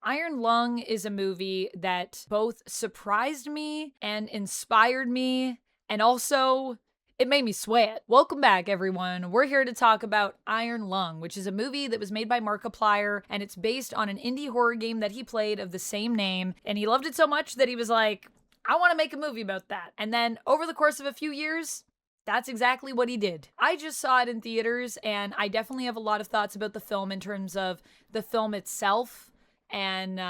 Iron Lung is a movie that both surprised me and inspired me, and also it made me sweat. Welcome back, everyone. We're here to talk about Iron Lung, which is a movie that was made by Markiplier, and it's based on an indie horror game that he played of the same name, and he loved it so much that he was like, I want to make a movie about that. And then over the course of a few years, that's exactly what he did. I just saw it in theaters, and I definitely have a lot of thoughts about the film in terms of the film itself and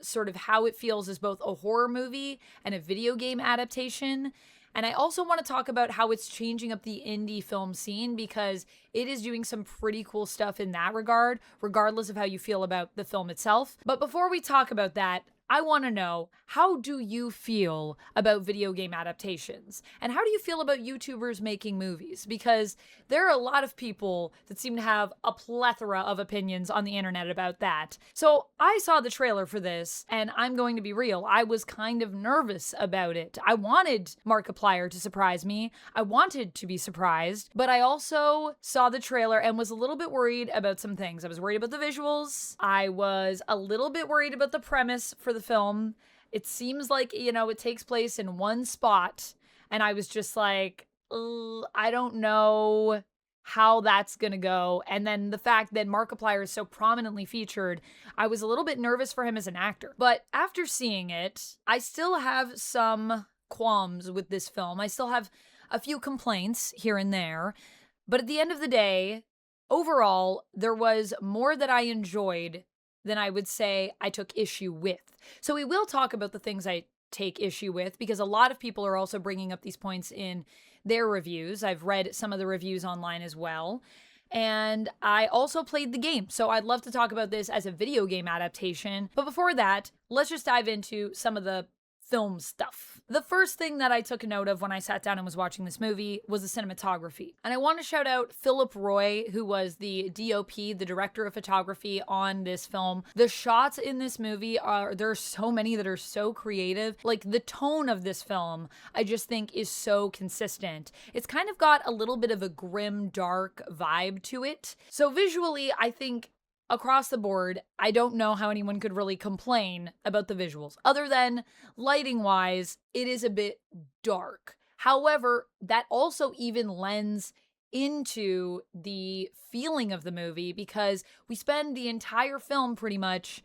sort of how it feels as both a horror movie and a video game adaptation. And I also want to talk about how it's changing up the indie film scene because it is doing some pretty cool stuff in that regard, regardless of how you feel about the film itself. But before we talk about that, I want to know, how do you feel about video game adaptations? And how do you feel about YouTubers making movies? Because there are a lot of people that seem to have a plethora of opinions on the internet about that. So I saw the trailer for this, and I'm going to be real, I was kind of nervous about it. I wanted Markiplier to surprise me. I wanted to be surprised, but I also saw the trailer and was a little bit worried about some things. I was worried about the visuals. I was a little bit worried about the premise for the film. It seems like, it takes place in one spot, and I was just like, I don't know how that's gonna go. And then the fact that Markiplier is so prominently featured, I was a little bit nervous for him as an actor. But after seeing it, I still have some qualms with this film. I still have a few complaints here and there. But at the end of the day, overall, there was more that I enjoyed than I would say I took issue with. So we will talk about the things I take issue with because a lot of people are also bringing up these points in their reviews. I've read some of the reviews online as well. And I also played the game. So I'd love to talk about this as a video game adaptation. But before that, let's just dive into some of the film stuff. The first thing that I took note of when I sat down and was watching this movie was the cinematography. And I want to shout out Philip Roy, who was the DOP, the director of photography on this film. The shots in this movie there are so many that are so creative. Like the tone of this film, I just think is so consistent. It's kind of got a little bit of a grim, dark vibe to it. So visually, I think across the board, I don't know how anyone could really complain about the visuals, other than lighting-wise, it is a bit dark. However, that also even lends into the feeling of the movie because we spend the entire film pretty much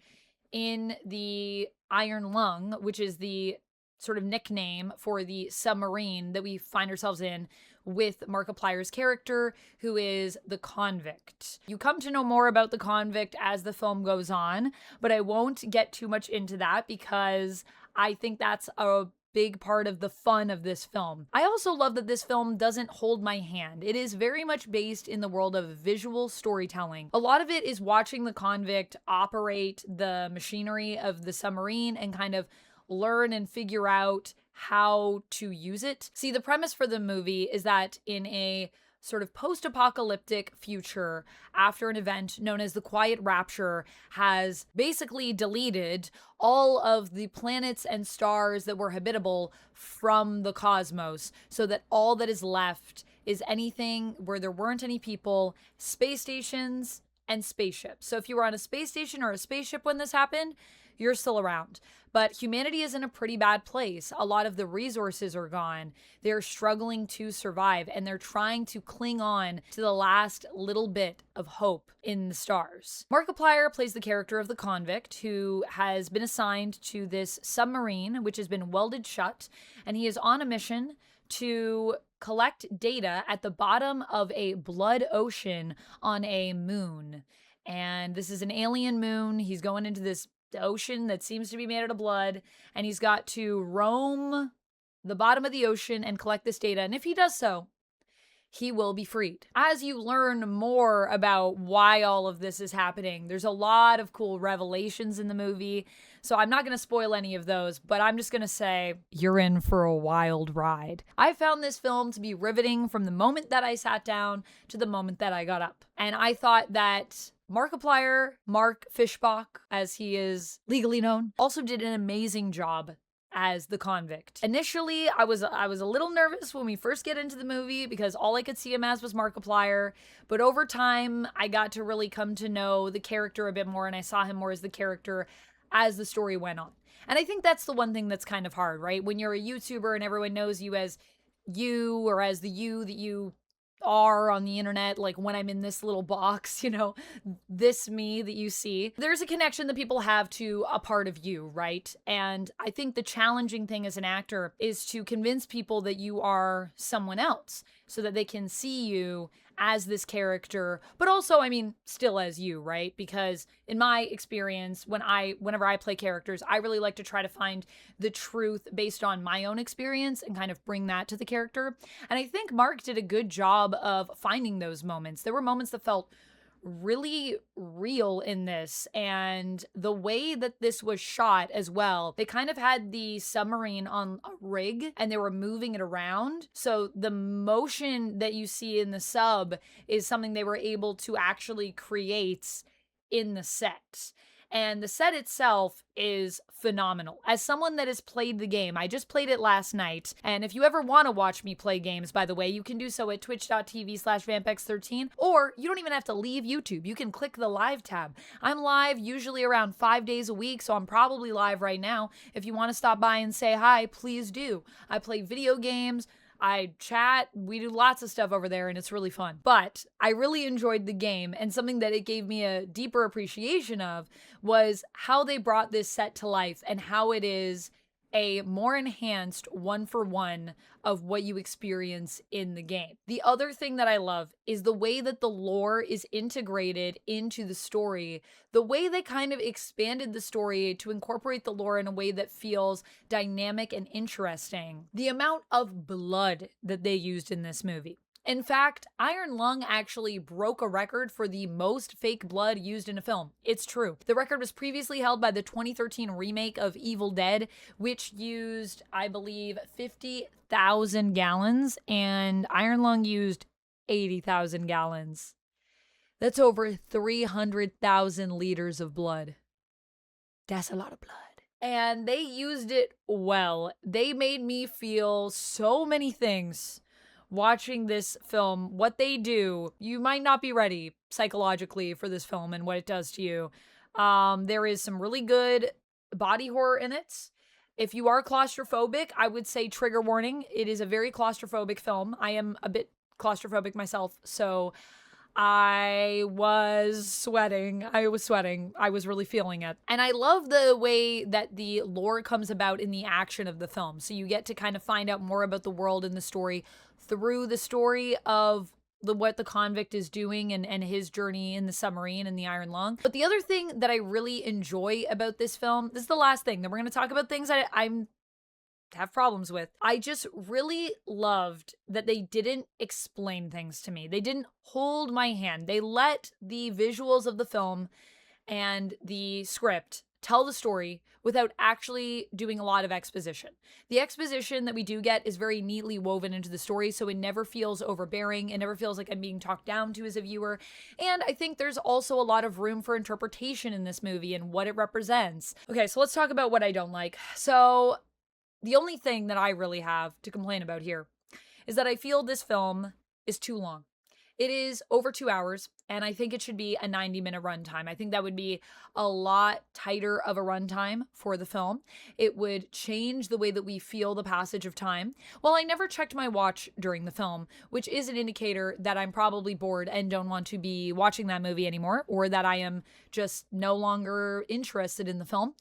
in the Iron Lung, which is the sort of nickname for the submarine that we find ourselves in with Markiplier's character, who is the convict. You come to know more about the convict as the film goes on, but I won't get too much into that because I think that's a big part of the fun of this film. I also love that this film doesn't hold my hand. It is very much based in the world of visual storytelling. A lot of it is watching the convict operate the machinery of the submarine and kind of learn and figure out how to use it. See, the premise for the movie is that in a sort of post-apocalyptic future, after an event known as the Quiet Rapture has basically deleted all of the planets and stars that were habitable from the cosmos, so that all that is left is anything where there weren't any people, space stations, and spaceships. So if you were on a space station or a spaceship when this happened, you're still around. But humanity is in a pretty bad place. A lot of the resources are gone. They're struggling to survive, and they're trying to cling on to the last little bit of hope in the stars. Markiplier plays the character of the convict who has been assigned to this submarine, which has been welded shut, and he is on a mission to collect data at the bottom of a blood ocean on a moon. And this is an alien moon. He's going into this ocean that seems to be made out of blood, and he's got to roam the bottom of the ocean and collect this data. And if he does so, he will be freed. As you learn more about why all of this is happening, there's a lot of cool revelations in the movie. So I'm not going to spoil any of those, but I'm just going to say you're in for a wild ride. I found this film to be riveting from the moment that I sat down to the moment that I got up. And I thought that Markiplier, Mark Fishbach, as he is legally known, also did an amazing job as the convict. Initially, I was a little nervous when we first get into the movie because all I could see him as was Markiplier, but over time, I got to really come to know the character a bit more, and I saw him more as the character as the story went on. And I think that's the one thing that's kind of hard, right? When you're a YouTuber and everyone knows you as you, or as the you that you are on the internet, like when I'm in this little box, this me that you see, there's a connection that people have to a part of you, right? And I think the challenging thing as an actor is to convince people that you are someone else so that they can see you as this character, but also, I mean, still as you, right? Because in my experience, whenever I play characters, I really like to try to find the truth based on my own experience and kind of bring that to the character. And I think Mark did a good job of finding those moments. There were moments that felt really real in this, and the way that this was shot as well, they kind of had the submarine on a rig and they were moving it around, so the motion that you see in the sub is something they were able to actually create in the set. And the set itself is phenomenal. As someone that has played the game, I just played it last night. And if you ever want to watch me play games, by the way, you can do so at twitch.tv/vampex13, or you don't even have to leave YouTube. You can click the live tab. I'm live usually around 5 days a week, so I'm probably live right now. If you want to stop by and say hi, please do. I play video games, I chat, we do lots of stuff over there, and it's really fun. But I really enjoyed the game, and something that it gave me a deeper appreciation of was how they brought this set to life and how it is a more enhanced one-for-one of what you experience in the game. The other thing that I love is the way that the lore is integrated into the story, the way they kind of expanded the story to incorporate the lore in a way that feels dynamic and interesting. The amount of blood that they used in this movie. In fact, Iron Lung actually broke a record for the most fake blood used in a film. It's true. The record was previously held by the 2013 remake of Evil Dead, which used, I believe, 50,000 gallons, and Iron Lung used 80,000 gallons. That's over 300,000 liters of blood. That's a lot of blood. And they used it well. They made me feel so many things watching this film. What they do, you might not be ready psychologically for this film and what it does to you. There is some really good body horror in it. If you are claustrophobic, I would say trigger warning. It is a very claustrophobic film. I am a bit claustrophobic myself, so I was sweating. I was really feeling it. And I love the way that the lore comes about in the action of the film. So you get to kind of find out more about the world and the story through the story of what the convict is doing and his journey in the submarine and the Iron Lung. But the other thing that I really enjoy about this film, this is the last thing, then we're going to talk about things I'm have problems with. I just really loved that they didn't explain things to me. They didn't hold my hand. They let the visuals of the film and the script tell the story without actually doing a lot of exposition. The exposition that we do get is very neatly woven into the story, so it never feels overbearing. It never feels like I'm being talked down to as a viewer. And I think there's also a lot of room for interpretation in this movie and what it represents. Okay, so let's talk about what I don't like. So the only thing that I really have to complain about here is that I feel this film is too long. It is over 2 hours, and I think it should be a 90-minute runtime. I think that would be a lot tighter of a runtime for the film. It would change the way that we feel the passage of time. Well, I never checked my watch during the film, which is an indicator that I'm probably bored and don't want to be watching that movie anymore, or that I am just no longer interested in the film.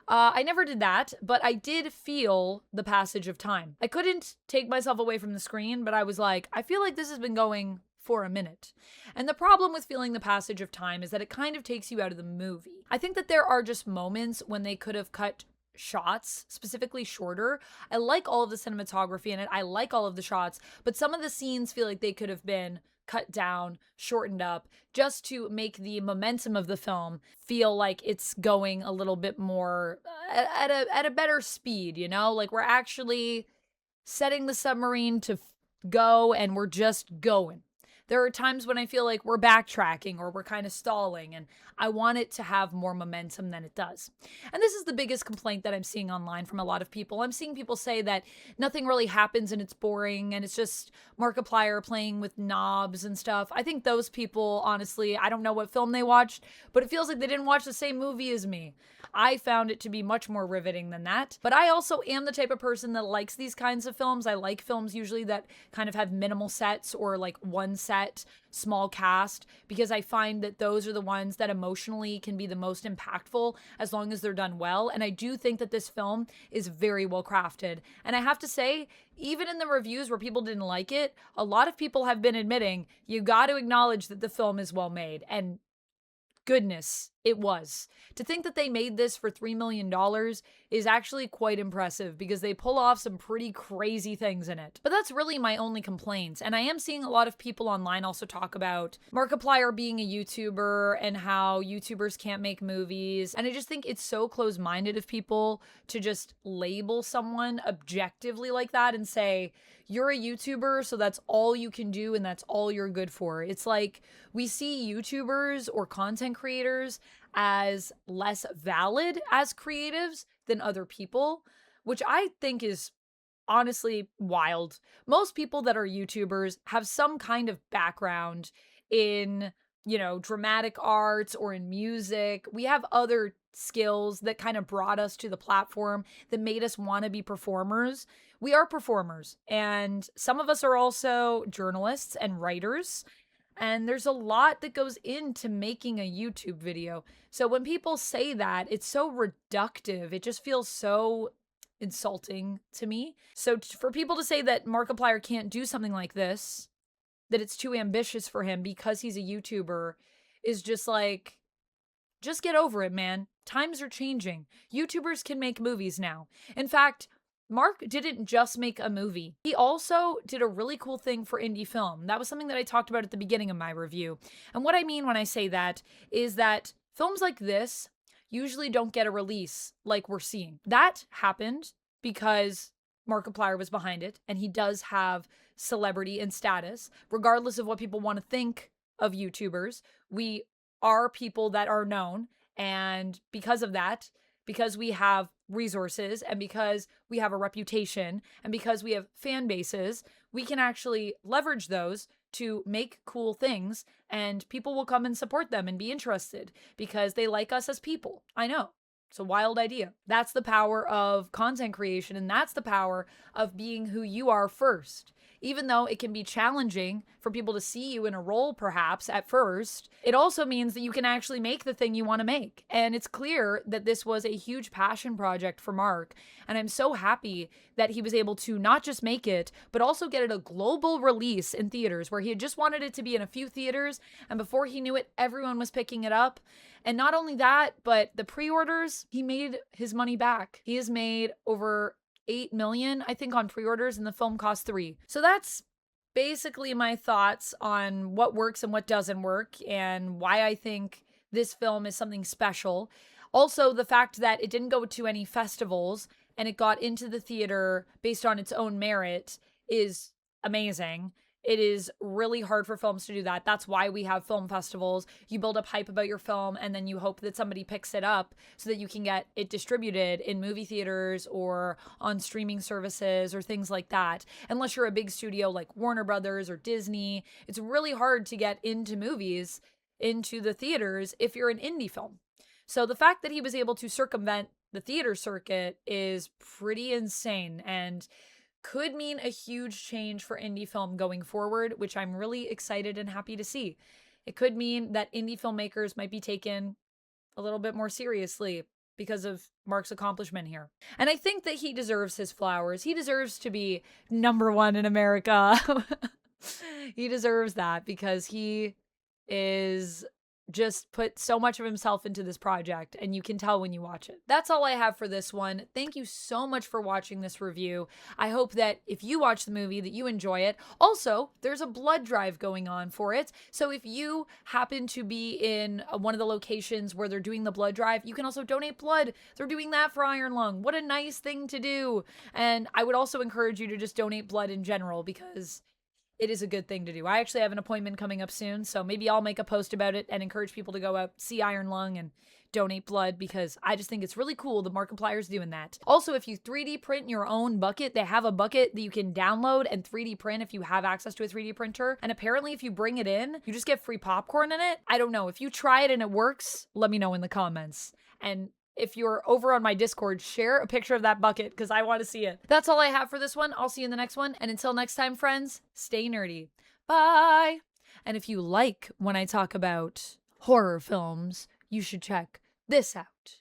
I never did that, but I did feel the passage of time. I couldn't take myself away from the screen, but I was like, I feel like this has been going for a minute. And the problem with feeling the passage of time is that it kind of takes you out of the movie. I think that there are just moments when they could have cut shots specifically shorter. I like all of the cinematography in it. I like all of the shots, but some of the scenes feel like they could have been cut down, shortened up, just to make the momentum of the film feel like it's going a little bit more at a better speed, like we're actually setting the submarine to go and we're just going. There are times when I feel like we're backtracking or we're kind of stalling, and I want it to have more momentum than it does. And this is the biggest complaint that I'm seeing online from a lot of people. I'm seeing people say that nothing really happens and it's boring and it's just Markiplier playing with knobs and stuff. I think those people, honestly, I don't know what film they watched, but it feels like they didn't watch the same movie as me. I found it to be much more riveting than that. But I also am the type of person that likes these kinds of films. I like films usually that kind of have minimal sets or like one set, small cast, because I find that those are the ones that emotionally can be the most impactful as long as they're done well. And I do think that this film is very well crafted. And I have to say, even in the reviews where people didn't like it, a lot of people have been admitting you got to acknowledge that the film is well made. And goodness, it was. To think that they made this for $3 million is actually quite impressive because they pull off some pretty crazy things in it. But that's really my only complaints. And I am seeing a lot of people online also talk about Markiplier being a YouTuber and how YouTubers can't make movies. And I just think it's so close-minded of people to just label someone objectively like that and say, you're a YouTuber, so that's all you can do and that's all you're good for. It's like we see YouTubers or content creators as less valid as creatives than other people, which I think is honestly wild. Most people that are YouTubers have some kind of background in, dramatic arts or in music. We have other skills that kind of brought us to the platform that made us want to be performers. We are performers, and some of us are also journalists and writers. And there's a lot that goes into making a YouTube video. So when people say that, it's so reductive. It just feels so insulting to me. So for people to say that Markiplier can't do something like this, that it's too ambitious for him because he's a YouTuber, is just like, just get over it, man. Times are changing. YouTubers can make movies now. In fact, Mark didn't just make a movie. He also did a really cool thing for indie film. That was something that I talked about at the beginning of my review. And what I mean when I say that is that films like this usually don't get a release like we're seeing. That happened because Markiplier was behind it, and he does have celebrity and status. Regardless of what people want to think of YouTubers, we are people that are known, and because of that, because we have resources and because we have a reputation and because we have fan bases, we can actually leverage those to make cool things, and people will come and support them and be interested because they like us as people. I know. It's a wild idea. That's the power of content creation, and that's the power of being who you are first. Even though it can be challenging for people to see you in a role, perhaps, at first, it also means that you can actually make the thing you want to make. And it's clear that this was a huge passion project for Mark. And I'm so happy that he was able to not just make it, but also get it a global release in theaters, where he had just wanted it to be in a few theaters. And before he knew it, everyone was picking it up. And not only that, but the pre-orders, he made his money back. He has made over 8 million, I think, on pre-orders, and the film cost 3. So that's basically my thoughts on what works and what doesn't work and why I think this film is something special. Also, the fact that it didn't go to any festivals and it got into the theater based on its own merit is amazing. It is really hard for films to do that. That's why we have film festivals. You build up hype about your film, and then you hope that somebody picks it up so that you can get it distributed in movie theaters or on streaming services or things like that. Unless you're a big studio like Warner Brothers or Disney, it's really hard to get into movies, into the theaters, if you're an indie film. So the fact that he was able to circumvent the theater circuit is pretty insane, and could mean a huge change for indie film going forward, which I'm really excited and happy to see. It could mean that indie filmmakers might be taken a little bit more seriously because of Mark's accomplishment here. And I think that he deserves his flowers. He deserves to be #1 in America. He deserves that because he is just put so much of himself into this project, and you can tell when you watch it. That's all I have for this one. Thank you so much for watching this review. I hope that if you watch the movie that you enjoy it. Also, there's a blood drive going on for it. So if you happen to be in one of the locations where they're doing the blood drive, you can also donate blood. They're doing that for Iron Lung. What a nice thing to do. And I would also encourage you to just donate blood in general, because it is a good thing to do. I actually have an appointment coming up soon, so maybe I'll make a post about it and encourage people to go out, see Iron Lung, and donate blood, because I just think it's really cool the Markiplier's doing that. Also, if you 3D print your own bucket, they have a bucket that you can download and 3D print if you have access to a 3D printer. And apparently if you bring it in, you just get free popcorn in it. I don't know. If you try it and it works, let me know in the comments. And if you're over on my Discord, share a picture of that bucket because I want to see it. That's all I have for this one. I'll see you in the next one. And until next time, friends, stay nerdy. Bye. And if you like when I talk about horror films, you should check this out.